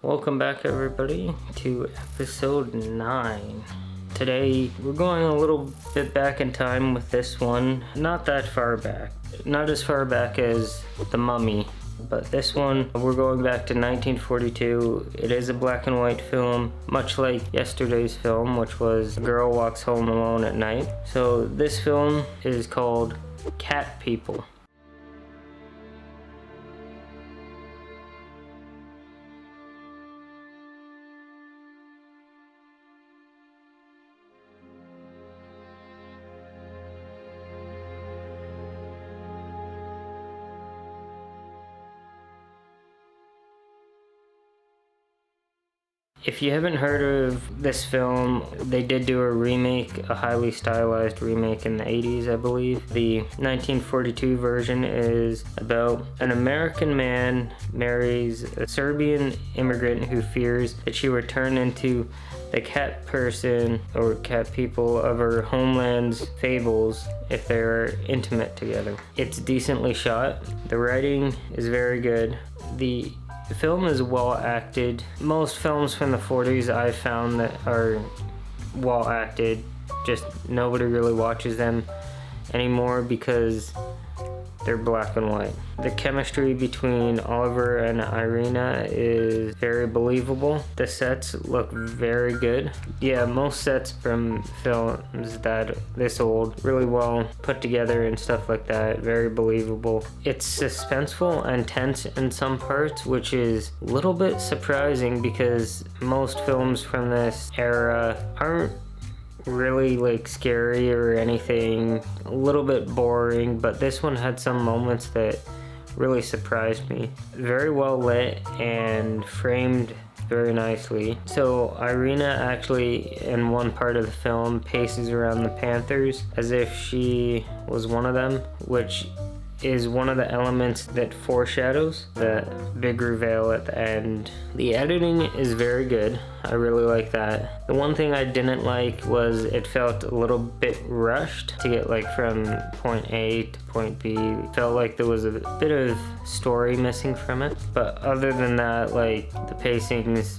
Welcome back everybody to episode 9. Today we're going a little bit back in time with this one. Not that far back. Not as far back as The Mummy, but this one we're going back to 1942. It is a black and white film, much like yesterday's film, which was A Girl Walks Home Alone at Night. So this film is called Cat People. If you haven't heard of this film, they did do a remake, a highly stylized remake in the 80s, I believe. The 1942 version is about an American man marries a Serbian immigrant who fears that she will turn into the cat person or cat people of her homeland's fables if they're intimate together. It's decently shot. The writing is very good. The film is well acted. Most films from the 40s I've found that are well acted, just nobody really watches them anymore because they're black and white. The chemistry between Oliver and Irina is very believable. The sets look very good. Yeah, most sets from films that this old, really well put together and stuff like that, very believable. It's suspenseful and tense in some parts, which is a little bit surprising because most films from this era aren't really like scary or anything, a little bit boring, but this one had some moments that really surprised me. Very well lit and framed very nicely. So Irina actually in one part of the film paces around the Panthers as if she was one of them, which is one of the elements that foreshadows the big reveal at the end. The editing is very good. I really like that. The one thing I didn't like was it felt a little bit rushed to get like from point A to point B. It felt like there was a bit of story missing from it. But other than that, like the pacing is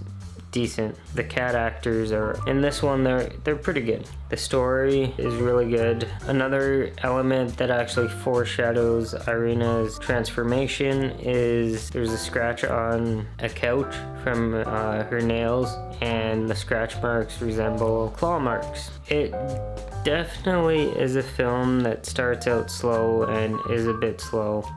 decent. The cat actors are in this one, they're pretty good. The story is really good. Another element that actually foreshadows Irina's transformation is there's a scratch on a couch from her nails, and the scratch marks resemble claw marks. It definitely is a film that starts out slow and is a bit slow,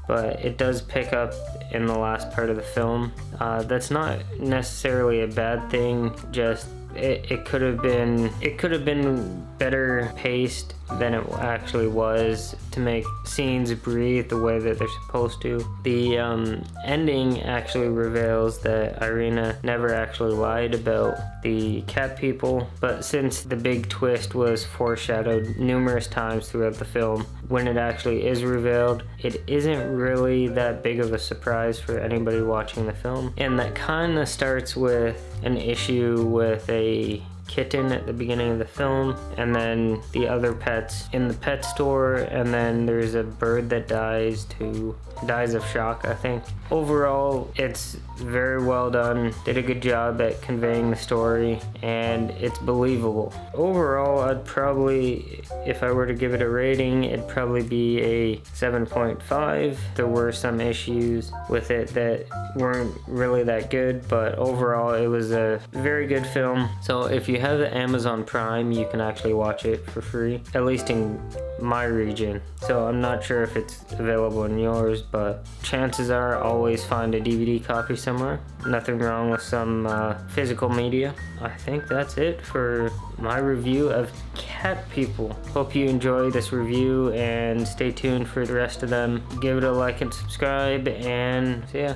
but it does pick up in the last part of the film. That's not necessarily a bad thing, just it could have been better paced than it actually was to make scenes breathe the way that they're supposed to. The ending actually reveals that Irina never actually lied about the cat people, but since the big twist was foreshadowed numerous times throughout the film, when it actually is revealed, it isn't really that big of a surprise for anybody watching the film. And that kind of starts with an issue with a kitten at the beginning of the film, and then the other pets in the pet store, and then there's a bird that dies of shock, I think. Overall, it's very well done. Did a good job at conveying the story, and it's believable. Overall, I'd probably, if I were to give it a rating, it'd probably be a 7.5. There were some issues with it that weren't really that good, but overall it was a very good film. So if you have the Amazon Prime, you can actually watch it for free, at least in my region. So I'm not sure if it's available in yours, but chances are always find a DVD copy somewhere. Nothing wrong with some physical media. I think that's it for my review of Cat People. Hope you enjoy this review and stay tuned for the rest of them. Give it a like and subscribe, and yeah.